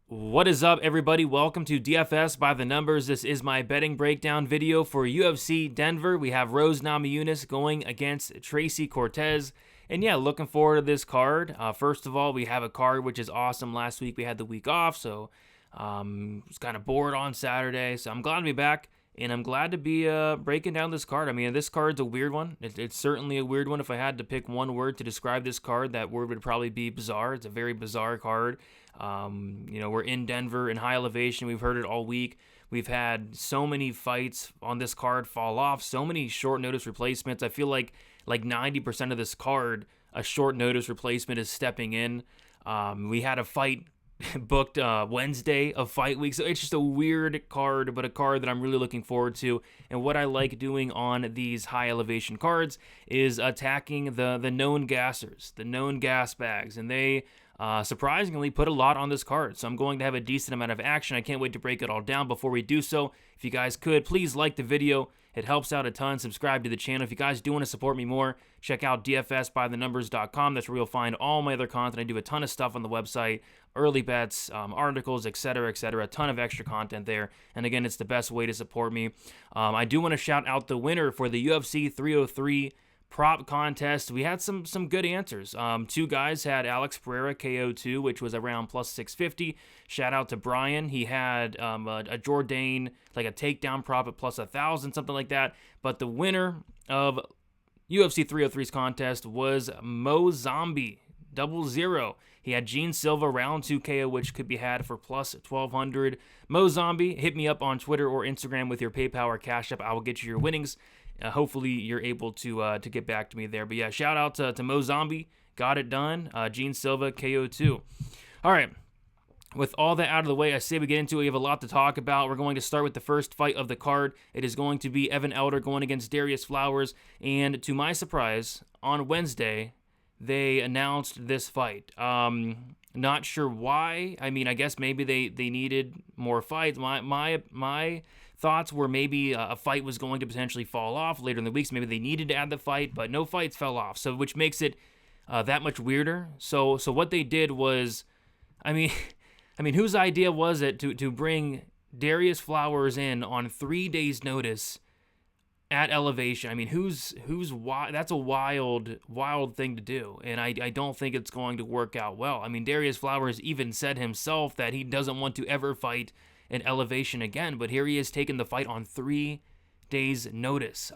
What is up, everybody? Welcome to DFS by the Numbers. This is my betting breakdown video for UFC Denver. We have Rose Namajunas going against Tracy Cortez. And yeah, looking forward to this card. First of all, we have a card which is awesome. Last week we had the week off, so was kind of bored on Saturday. So I'm glad to be back, and I'm glad to be breaking down this card. I mean, this card's a weird one. It's certainly a weird one. If I had to pick one word to describe this card, that word would probably be bizarre. It's a very bizarre card. We're in Denver in high elevation. We've heard it all week. We've had so many fights on this card fall off, so many short notice replacements. I feel like 90% of this card, a short notice replacement is stepping in. We had a fight booked Wednesday of fight week, so it's just a weird card, but a card that I'm really looking forward to. And what I like doing on these high elevation cards is attacking the known gassers, the known gas bags, and they surprisingly put a lot on this card, so I'm going to have a decent amount of action. I can't wait to break it all down. Before we do so, if you guys could, please like the video. It helps out a ton. Subscribe to the channel. If you guys do want to support me more, check out dfsbythenumbers.com. That's where you'll find all my other content. I do a ton of stuff on the website, early bets, articles, etc., etc. A ton of extra content there. And again, it's the best way to support me. I do want to shout out the winner for the UFC 303 prop contest. We had some good answers. Two guys had Alex Pereira KO2, which was around plus 650. Shout out to Brian. He had a Jourdain, like a takedown prop at plus 1,000, something like that. But the winner of UFC 303's contest was Mo Zombie, 0-0. He had Gene Silva round 2 KO, which could be had for plus 1,200. Mo Zombie, hit me up on Twitter or Instagram with your PayPal or Cash App. I will get you your winnings. Hopefully you're able to get back to me there. But yeah, shout out to Mo Zombie. Got it done. Gene Silva, KO2. All right. With all that out of the way, I say we get into it. We have a lot to talk about. We're going to start with the first fight of the card. It is going to be Evan Elder going against Darius Flowers. And to my surprise, on Wednesday, they announced this fight. Not sure why. I mean, I guess maybe they needed more fights. My thoughts were maybe a fight was going to potentially fall off later in the weeks. Maybe they needed to add the fight, but no fights fell off, so which makes it that much weirder. So what they did was, I mean, whose idea was it to bring Darius Flowers in on 3 days' notice at elevation? I mean, that's a wild thing to do, and I don't think it's going to work out well. I mean, Darius Flowers even said himself that he doesn't want to ever fight an elevation again, but here he is taking the fight on 3 days' notice.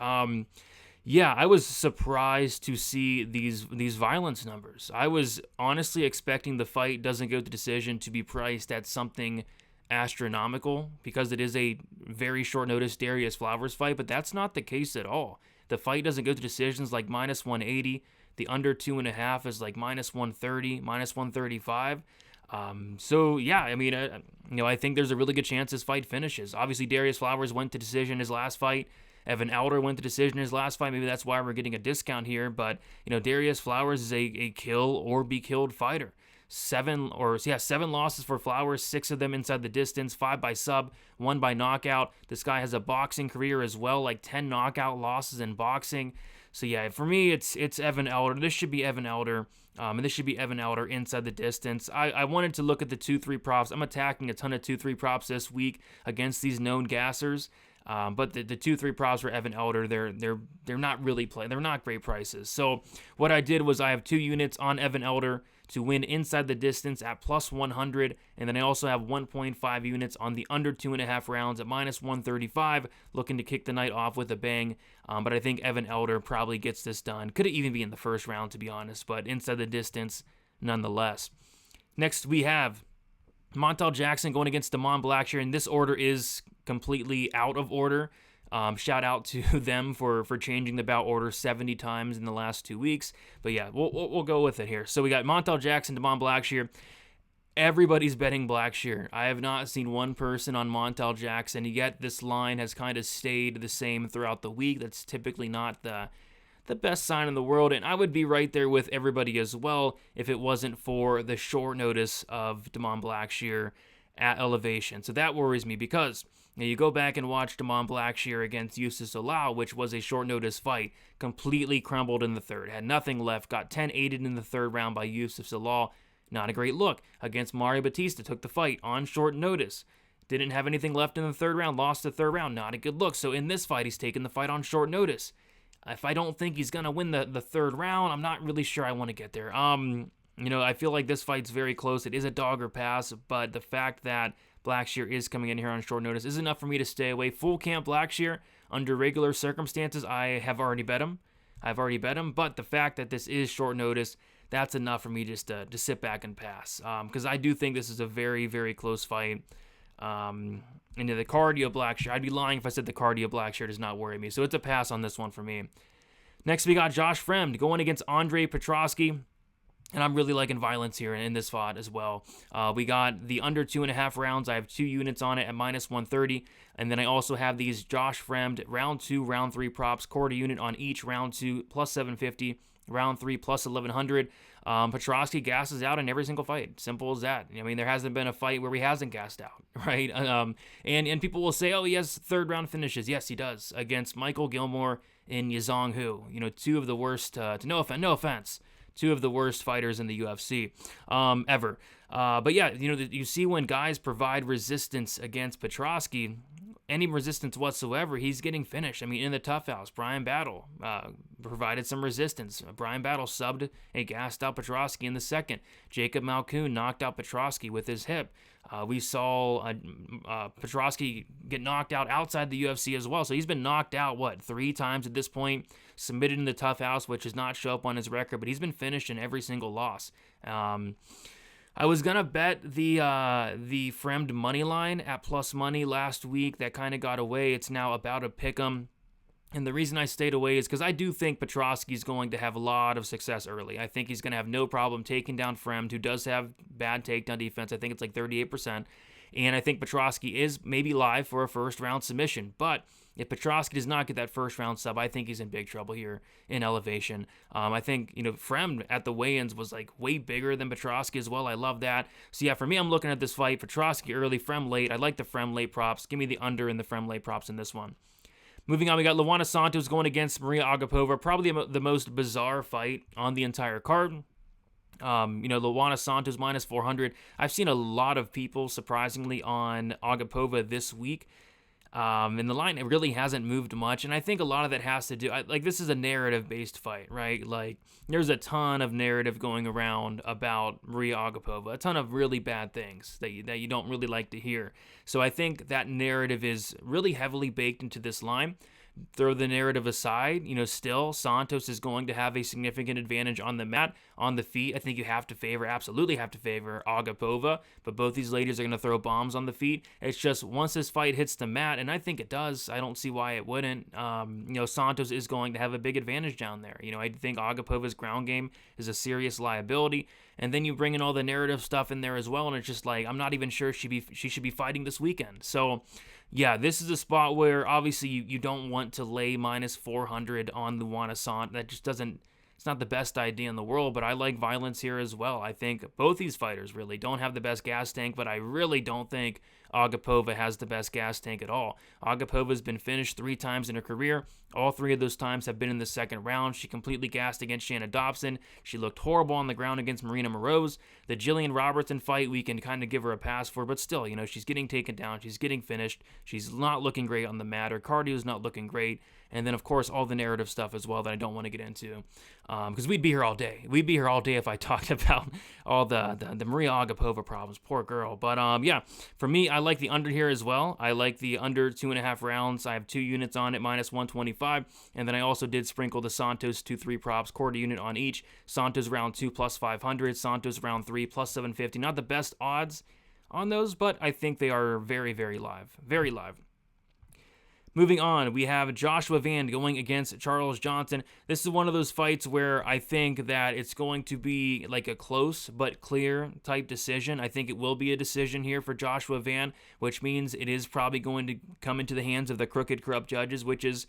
Yeah, I was surprised to see these violence numbers. I was honestly expecting the fight doesn't go to decision to be priced at something astronomical because it is a very short notice Darius Flowers fight, but that's not the case at all. The fight doesn't go to decisions like minus 180. The under 2.5 is like minus 130, minus 135. So yeah, I mean, I think there's a really good chance this fight finishes. Obviously, Darius Flowers went to decision his last fight. Evan Elder went to decision his last fight. Maybe that's why we're getting a discount here. But Darius Flowers is a kill or be killed fighter. 7 losses for Flowers, 6 of them inside the distance, 5 by sub, 1 by knockout. This guy has a boxing career as well, like 10 knockout losses in boxing. So yeah, for me, it's Evan Elder. This should be Evan Elder. And this should be Evan Elder inside the distance. I wanted to look at the 2-3 props. I'm attacking a ton of 2-3 props this week against these known gassers. But the 2-3 props for Evan Elder, they're not really they're not great prices. So what I did was I have 2 units on Evan Elder to win inside the distance at plus 100, and then I also have 1.5 units on the under 2.5 rounds at minus 135, looking to kick the night off with a bang. But I think Evan Elder probably gets this done. Could even be in the first round, to be honest, but inside the distance nonetheless. Next we have Montel Jackson going against Damon Blackshear, and this order is completely out of order. Shout out to them for changing the bout order 70 times in the last 2 weeks. But yeah, we'll go with it here. So we got Montel Jackson, Damon Blackshear. Everybody's betting Blackshear. I have not seen one person on Montel Jackson, yet this line has kind of stayed the same throughout the week. That's typically not the best sign in the world, and I would be right there with everybody as well if it wasn't for the short notice of Damon Blackshear at elevation. So that worries me because you go back and watch Damon Blackshear against Yusuf Salau, which was a short notice fight, completely crumbled in the third, had nothing left, got 10-8'd in the third round by Yusuf Salau. Not a great look. Against Mario Batista, took the fight on short notice. Didn't have anything left in the third round, lost the third round. Not a good look. So in this fight, he's taking the fight on short notice. If I don't think he's going to win the third round, I'm not really sure I want to get there. I feel like this fight's very close. It is a dog or pass, but the fact that Blackshear is coming in here on short notice is enough for me to stay away. Full camp Blackshear, under regular circumstances, I have already bet him. But the fact that this is short notice, that's enough for me just to sit back and pass. Because I do think this is a very, very close fight. Into the cardio Blackshear. I'd be lying if I said the cardio Blackshear does not worry me. So it's a pass on this one for me. Next, we got Josh Fremd going against Andre Petroski. And I'm really liking violence here in this fight as well. We got the under 2.5 rounds. I have 2 units on it at minus 130. And then I also have these Josh Fremd round 2, round 3 props, quarter unit on each. Round 2 plus 750, round 3 plus 1100. Petroski gasses out in every single fight. Simple as that. I mean, there hasn't been a fight where he hasn't gassed out, right? And people will say, oh, he has third round finishes. Yes, he does. Against Michael Gilmore and Yazong Hu. 2 of the worst, no offense, 2 of the worst fighters in the UFC ever. But yeah, you see when guys provide resistance against Petroski, any resistance whatsoever, he's getting finished. I mean, in the Tough House, Brian Battle provided some resistance. Brian Battle subbed a gassed out Petroski in the second. Jacob Malkoun knocked out Petroski with his hip. We saw Petroski get knocked out outside the UFC as well. So he's been knocked out, 3 times at this point, submitted in the Tough House, which does not show up on his record, but he's been finished in every single loss. I was going to bet the Fremd money line at plus money last week. That kind of got away. It's now about a pick 'em. And the reason I stayed away is because I do think Petroski's going to have a lot of success early. I think he's going to have no problem taking down Fremd, who does have bad takedown defense. I think it's like 38%. And I think Petroski is maybe live for a first-round submission. But if Petroski does not get that first-round sub, I think he's in big trouble here in elevation. I think, Fremd at the weigh-ins was like way bigger than Petroski as well. I love that. So yeah, for me, I'm looking at this fight. Petroski early, Fremd late. I like the Fremd late props. Give me the under and the Fremd late props in this one. Moving on, we got Luana Santos going against Maria Agapova. Probably the most bizarre fight on the entire card. Luana Santos minus 400. I've seen a lot of people, surprisingly, on Agapova this week. And the line, it really hasn't moved much. And I think a lot of that has to do, this is a narrative-based fight, right? Like, there's a ton of narrative going around about Maria Agapova, a ton of really bad things that you don't really like to hear. So I think that narrative is really heavily baked into this line. Throw the narrative aside, still Santos is going to have a significant advantage on the mat, on the feet. I think you absolutely have to favor Agapova, but both these ladies are going to throw bombs on the feet. It's just once this fight hits the mat, and I think it does, I don't see why it wouldn't. Santos is going to have a big advantage down there. I think Agapova's ground game is a serious liability, and then you bring in all the narrative stuff in there as well, and it's just like, I'm not even sure she should be fighting this weekend. So yeah, this is a spot where obviously you don't want to lay minus 400 on Luana Sant. That just doesn't, it's not the best idea in the world, but I like violence here as well. I think both these fighters really don't have the best gas tank, but I really don't think Agapova has the best gas tank at all. Agapova's been finished 3 times in her career. All 3 of those times have been in the second round. She completely gassed against Shanna Dobson. She looked horrible on the ground against Marina Moroz. The Jillian Robertson fight, we can kind of give her a pass for, but still, she's getting taken down. She's getting finished. She's not looking great on the mat. Her cardio's not looking great. And then, of course, all the narrative stuff as well that I don't want to get into. Because we'd be here all day. We'd be here all day if I talked about all the Maria Agapova problems. Poor girl. But, yeah, for me, I like the under here as well. I like the under 2.5 rounds. I have 2 units on it, minus 125. And then I also did sprinkle the Santos 2-3 props, quarter unit on each. Santos round 2 plus 500. Santos round 3 plus 750. Not the best odds on those, but I think they are very, very live. Very live. Moving on, we have Joshua Van going against Charles Johnson. This is one of those fights where I think that it's going to be like a close but clear type decision. I think it will be a decision here for Joshua Van, which means it is probably going to come into the hands of the crooked, corrupt judges, which is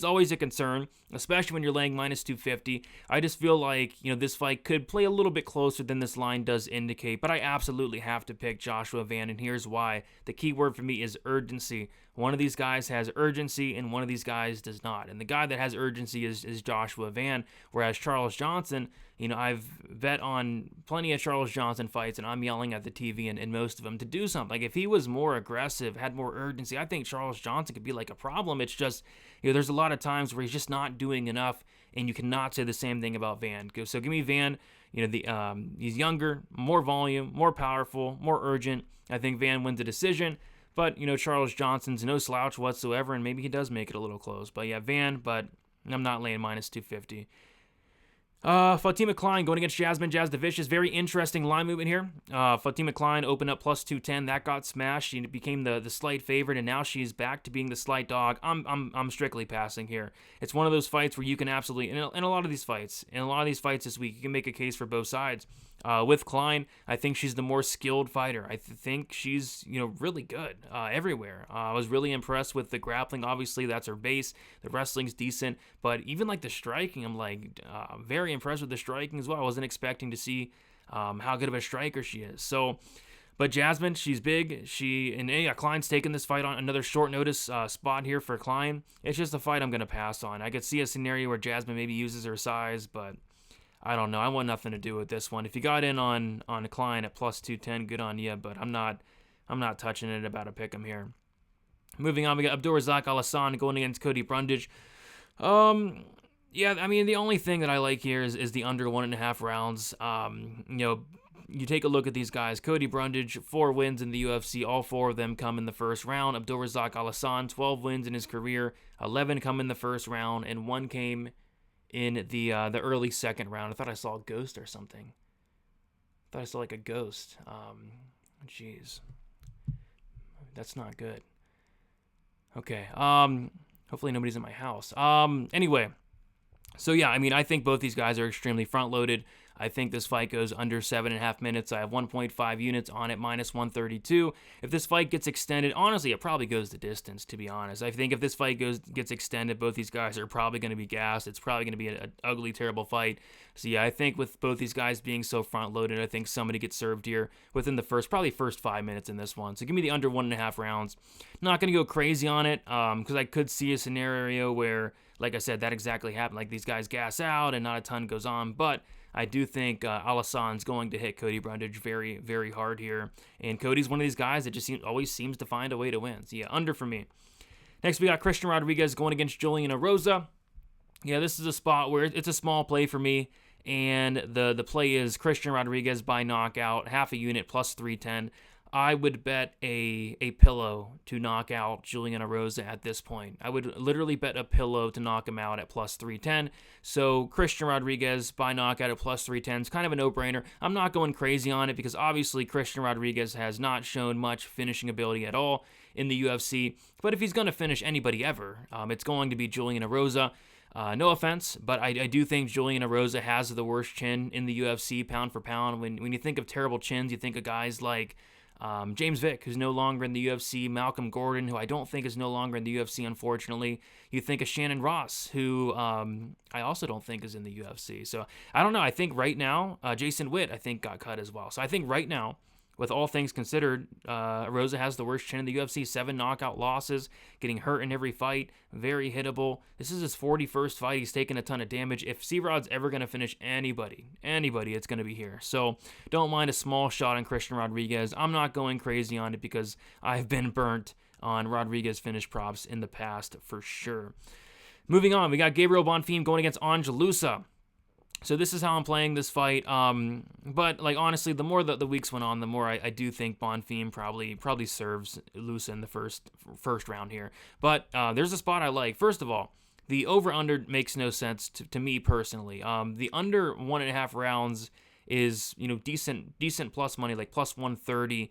always a concern, especially when you're laying minus 250. I just feel like, this fight could play a little bit closer than this line does indicate, but I absolutely have to pick Joshua Van, and here's why. The key word for me is urgency. One of these guys has urgency, and one of these guys does not. And the guy that has urgency is Joshua Van, whereas Charles Johnson, I've bet on plenty of Charles Johnson fights, and I'm yelling at the TV in most of them to do something. Like, if he was more aggressive, had more urgency, I think Charles Johnson could be like a problem. It's just, there's a lot of times where he's just not doing enough, and you cannot say the same thing about Van. So give me Van. He's younger, more volume, more powerful, more urgent. I think Van wins the decision. But, Charles Johnson's no slouch whatsoever, and maybe he does make it a little close. But, yeah, Van, but I'm not laying minus 250. Fatima Klein going against Jasmine Jasdavicius. Very interesting line movement here. Fatima Klein opened up plus 210. That got smashed. She became the slight favorite, and now she's back to being the slight dog. I'm strictly passing here. It's one of those fights where you can absolutely, in a lot of these fights this week, you can make a case for both sides. With Klein, I think she's the more skilled fighter. I think she's, really good everywhere. I was really impressed with the grappling. Obviously, that's her base. The wrestling's decent, but even like the striking, I'm very impressed with the striking as well. I wasn't expecting to see how good of a striker she is. So, but Jasmine, she's big. Klein's taking this fight on another short notice spot here for Klein. It's just a fight I'm going to pass on. I could see a scenario where Jasmine maybe uses her size, but I don't know. I want nothing to do with this one. If you got in on Klein at plus 210, good on you, but I'm not touching it about a pick 'em here. Moving on, we got Abdulrazak Alassane going against Cody Brundage. Yeah, the only thing that I like here is the under 1.5 rounds. You take a look at these guys. Cody Brundage, 4 wins in the UFC. All 4 of them come in the first round. Abdulrazak Alassane, 12 wins in his career. 11 come in the first round, and 1 came in the early second round. I thought I saw a ghost or something. I thought I saw like a ghost. Jeez. That's not good. Okay. Hopefully nobody's in my house. Anyway. So yeah, I think both these guys are extremely front-loaded. I think this fight goes under 7.5 minutes. I have 1.5 units on it, minus 132. If this fight gets extended, honestly, it probably goes the distance, to be honest. I think if this fight gets extended, both these guys are probably going to be gassed. It's probably going to be an ugly, terrible fight. So yeah, I think with both these guys being so front-loaded, I think somebody gets served here within the first 5 minutes in this one. So give me the under 1.5 rounds. Not going to go crazy on it, because I could see a scenario where, like I said, that exactly happened. Like, these guys gas out and not a ton goes on, but I do think Alassane's going to hit Cody Brundage very, very hard here. And Cody's one of these guys that just always seems to find a way to win. So yeah, under for me. Next, we got Christian Rodriguez going against Julian Erosa. Yeah, this is a spot where it's a small play for me. And the play is Christian Rodriguez by knockout, half a unit, plus 310. I would bet a pillow to knock out Julian Erosa at this point. I would literally bet a pillow to knock him out at plus 310. So Christian Rodriguez by knockout at plus 310 is kind of a no-brainer. I'm not going crazy on it because obviously Christian Rodriguez has not shown much finishing ability at all in the UFC. But if he's going to finish anybody ever, it's going to be Julian Erosa. No offense, but I do think Julian Erosa has the worst chin in the UFC, pound for pound. When you think of terrible chins, you think of guys like James Vick, who's no longer in the UFC, Malcolm Gordon, who I don't think is no longer in the UFC, unfortunately. You think of Shannon Ross, who I also don't think is in the UFC. So, I don't know. I think right now, Jason Witt, I think, got cut as well. So, I think right now, with all things considered, Erosa has the worst chin in the UFC, 7 knockout losses, getting hurt in every fight, very hittable. This is his 41st fight. He's taken a ton of damage. If C-Rod's ever going to finish anybody, it's going to be here. So don't mind a small shot on Christian Rodriguez. I'm not going crazy on it because I've been burnt on Rodriguez finish props in the past for sure. Moving on, we got Gabriel Bonfiglio going against Angelusa. So this is how I'm playing this fight. But like honestly, the more the weeks went on, the more I do think Bonfiglio probably serves Lusa in the first round here. But there's a spot I like. First of all, the over/under makes no sense to me personally. The under 1.5 rounds is decent plus money, like plus 130.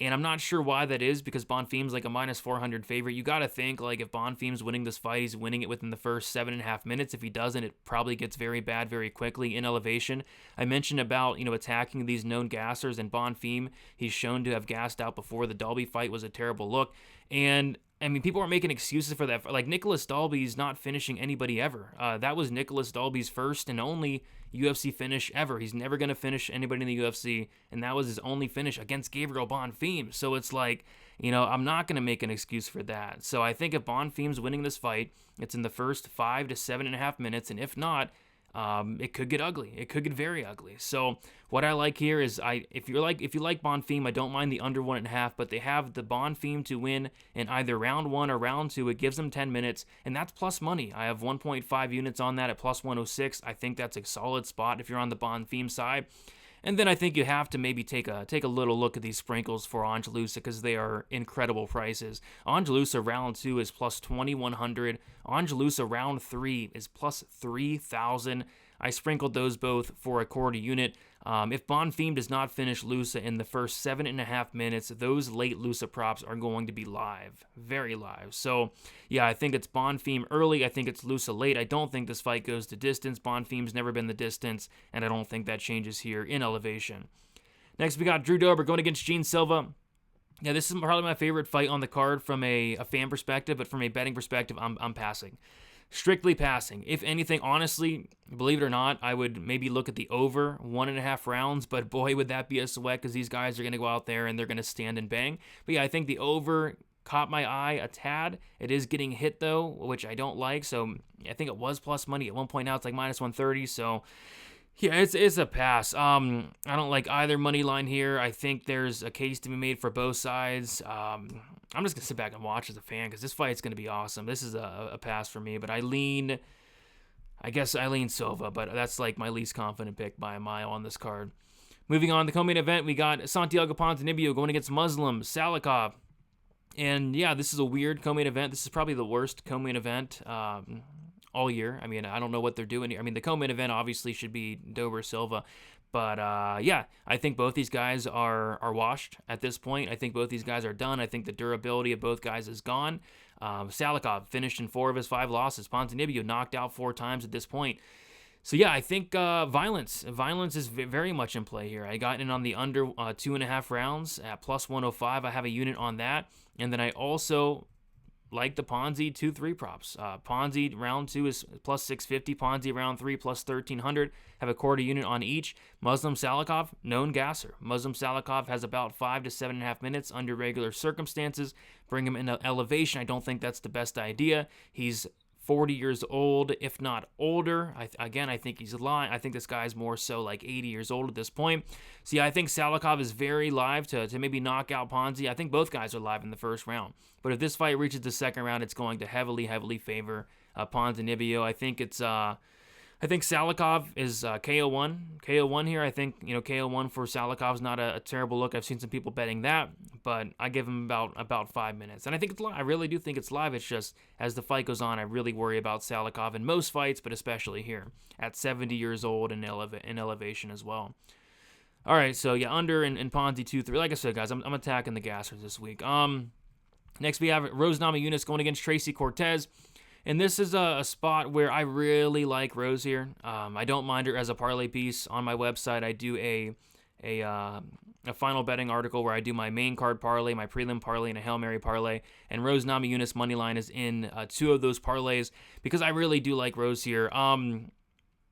And I'm not sure why that is because Bonfiglio's like a minus 400 favorite. You got to think like if Bonfiglio's winning this fight, he's winning it within the first 7.5 minutes. If he doesn't, it probably gets very bad very quickly in elevation. I mentioned about, attacking these known gassers and Bonfiglio. He's shown to have gassed out before. The Dalby fight was a terrible look. And I mean, people aren't making excuses for that. Like, Nicholas Dalby's not finishing anybody ever. That was Nicholas Dalby's first and only UFC finish ever. He's never going to finish anybody in the UFC, and that was his only finish against Gabriel Bonfiglio. So it's like, I'm not going to make an excuse for that. So I think if Bonfim's winning this fight, it's in the first 5 to 7.5 minutes, and if not, it could get ugly. It could get very ugly. So what I like here is if you like Bonfim, I don't mind the under 1.5, but they have the Bonfim to win in either round 1 or round 2. It gives them 10 minutes, and that's plus money. I have 1.5 units on that at plus 106. I think that's a solid spot if you're on the Bonfim side. And then I think you have to maybe take a little look at these sprinkles for Angelusa because they are incredible prices. Angelusa round 2 is plus 2,100. Angelusa round 3 is plus 3,000. I sprinkled those both for a quarter unit. If Bonfim does not finish Lusa in the first 7.5 minutes, those late Lusa props are going to be live, very live. So, yeah, I think it's Bonfim early. I think it's Lusa late. I don't think this fight goes to distance. Bonfim's never been the distance, and I don't think that changes here in elevation. Next, we got Drew Dober going against Gene Silva. Yeah, this is probably my favorite fight on the card from a fan perspective, but from a betting perspective, I'm passing. Strictly passing. If anything, honestly, believe it or not, I would maybe look at the over 1.5 rounds, but boy, would that be a sweat because these guys are going to go out there and they're going to stand and bang. But yeah, I think the over caught my eye a tad. It is getting hit though, which I don't like, so I think it was plus money. At one point now it's like minus 130, so yeah, it's a pass. I don't like either money line here. I think there's a case to be made for both sides. I'm just going to sit back and watch as a fan because this fight's going to be awesome. This is a pass for me, but I guess I lean Silva, but that's like my least confident pick by a mile on this card. Moving on, the co-main event, we got Santiago Ponzinibbio going against Muslim Salikov. And yeah, this is a weird co-main event. This is probably the worst co-main event all year. I mean, I don't know what they're doing here. I mean, the co-main event obviously should be Dober Silva. But yeah, I think both these guys are washed at this point. I think both these guys are done. I think the durability of both guys is gone. Salikov finished in 4 of his 5 losses. Ponzinibbio knocked out 4 times at this point. So yeah, I think violence is very much in play here. I got in on the under 2.5 rounds at plus 105. I have a unit on that. And then I also like the Ponzi 2-3 props. Ponzi round 2 is plus 650. Ponzi round 3 plus 1,300. Have a quarter unit on each. Muslim Salikov, known gasser. Muslim Salikov has about 5 to 7.5 minutes under regular circumstances. Bring him into elevation. I don't think that's the best idea. He's 40 years old, if not older. I think he's lying. I think this guy's more so like 80 years old at this point. So yeah, I think Salikov is very live to maybe knock out Ponzi. I think both guys are live in the first round. But if this fight reaches the second round, it's going to heavily favor Ponzinibbio. I think Salikov is KO1. KO1 here. I think, KO1 for Salikov is not a terrible look. I've seen some people betting that, but I give him about 5 minutes. And I think it's live. I really do think it's live. It's just as the fight goes on, I really worry about Salikov in most fights, but especially here at 70 years old and in elevation as well. All right, so yeah, under and Ponzi 2-3. Like I said, guys, I'm attacking the gassers this week. Next we have Rose Namajunas going against Tracy Cortez. And this is a spot where I really like Rose here. I don't mind her as a parlay piece. On my website, I do a final betting article where I do my main card parlay, my prelim parlay, and a Hail Mary parlay. And Rose Namajunas money line is in 2 of those parlays because I really do like Rose here.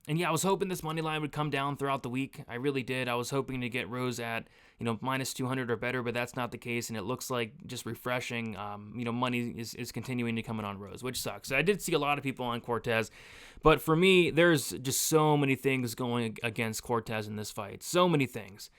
And yeah, I was hoping this money line would come down throughout the week. I really did. I was hoping to get Rose at, minus 200 or better, but that's not the case. And it looks like just refreshing, money is continuing to come in on Rose, which sucks. So I did see a lot of people on Cortez, but for me, there's just so many things going against Cortez in this fight. So many things.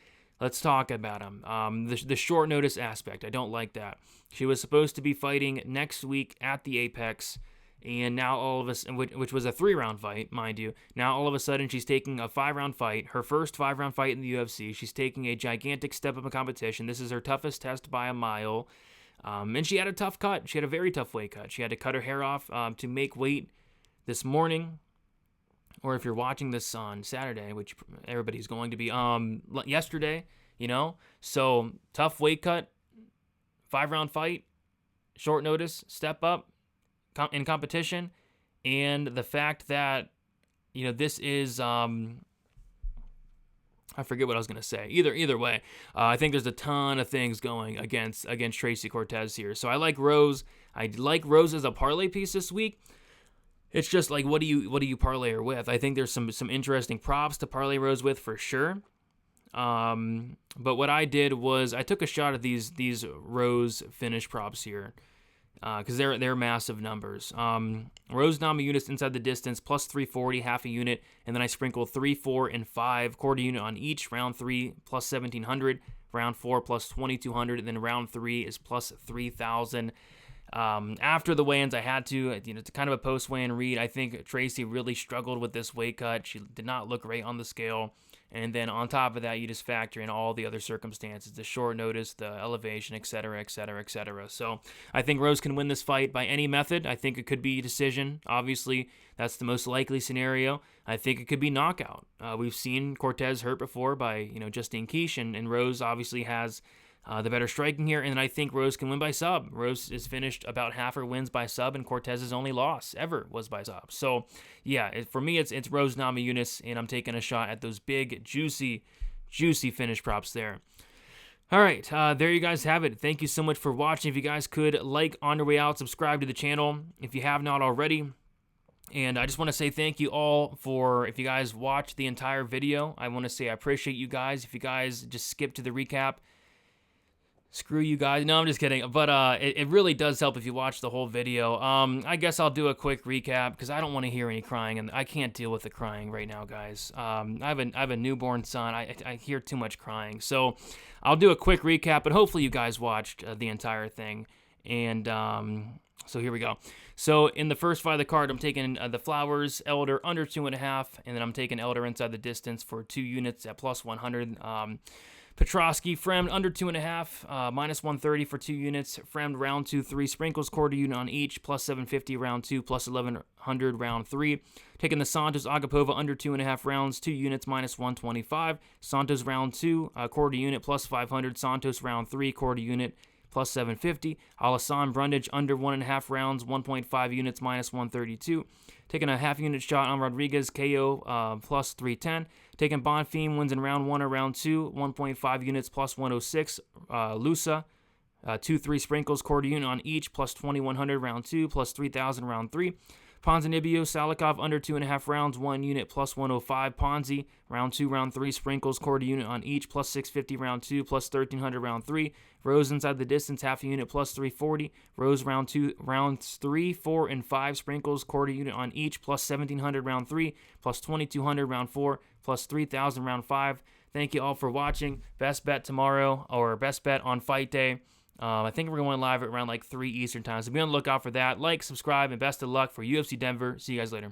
Let's talk about him. The short notice aspect, I don't like that. She was supposed to be fighting next week at the Apex. And now all of us, which was a 3-round fight, mind you, now all of a sudden she's taking a 5-round fight, her first 5-round fight in the UFC. She's taking a gigantic step up in competition. This is her toughest test by a mile. And she had a tough cut. She had a very tough weight cut. She had to cut her hair off to make weight this morning. Or if you're watching this on Saturday, which everybody's going to be, yesterday, So tough weight cut, 5-round fight, short notice, step up in competition, and the fact that this is I forget what I was going to say. Either way, I think there's a ton of things going against Tracy Cortez here. So I like Rose. I like Rose as a parlay piece this week. It's just like, what do you parlay her with? I think there's some interesting props to parlay Rose with for sure. But what I did was I took a shot at these Rose finish props here, because they're massive numbers. Rose Namajunas inside the distance plus 340, half a unit, and then I sprinkle 3, 4, and 5 quarter unit on each. Round 3 plus 1700, round 4 plus 2200, and then round 3 is plus 3000. After the weigh-ins, I had to, it's kind of a post-weigh-in read. I think Tracy really struggled with this weight cut. She did not look great on the scale. And then on top of that, you just factor in all the other circumstances, the short notice, the elevation, et cetera, et cetera, et cetera. So I think Rose can win this fight by any method. I think it could be decision. Obviously, that's the most likely scenario. I think it could be knockout. We've seen Cortez hurt before by, Justine Quiche, and Rose obviously has the better striking here, and I think Rose can win by sub. Rose is finished about half her wins by sub, and Cortez's only loss ever was by sub. So, yeah, for me, it's Rose Namajunas, and I'm taking a shot at those big, juicy finish props there. All right, there you guys have it. Thank you so much for watching. If you guys could like on your way out, subscribe to the channel if you have not already. And I just want to say thank you all if you guys watched the entire video. I want to say I appreciate you guys. If you guys just skip to the recap, screw you guys. No, I'm just kidding. But it really does help if you watch the whole video. I guess I'll do a quick recap because I don't want to hear any crying, and I can't deal with the crying right now, guys. I have a newborn son. I hear too much crying. So I'll do a quick recap, but hopefully you guys watched the entire thing. And so here we go. So in the first fight of the card, I'm taking the Flowers Elder under 2.5, and then I'm taking Elder inside the distance for 2 units at plus 100. Petroski, Fremd under 2.5, minus 130 for 2 units. Fremd round 2, 3 sprinkles, quarter unit on each, plus 750 round 2, plus 1100 round 3. Taking the Santos Agapova under 2.5 rounds, 2 units, minus 125. Santos round 2, quarter unit, plus 500. Santos round 3, quarter unit, plus 750. Alassane Brundage under 1.5 rounds, 1.5 units, minus 132. Taking a half unit shot on Rodriguez, KO, plus 310. Taking Bonfiglio, wins in round 1 or round 2, 1.5 units, plus 106. Lusa, 2-3 sprinkles, quarter unit on each, plus 2100 round 2, plus 3000 round 3. Ponzinibbio, Salikov under 2.5 rounds, 1 unit, plus 105. Ponzi, round 2, round 3 sprinkles, quarter unit on each, plus 650 round 2, plus 1300 round 3. Rose inside the distance, half a unit, plus 340. Rose round 2, rounds 3, 4, and 5 sprinkles, quarter unit on each, plus 1700 round 3, plus 2200 round 4, plus 3000 round 5. Thank you all for watching. Best bet tomorrow, or best bet on fight day. I think we're going live at around like 3 Eastern time, so be on the lookout for that. Like, subscribe, and best of luck for UFC Denver. See you guys later.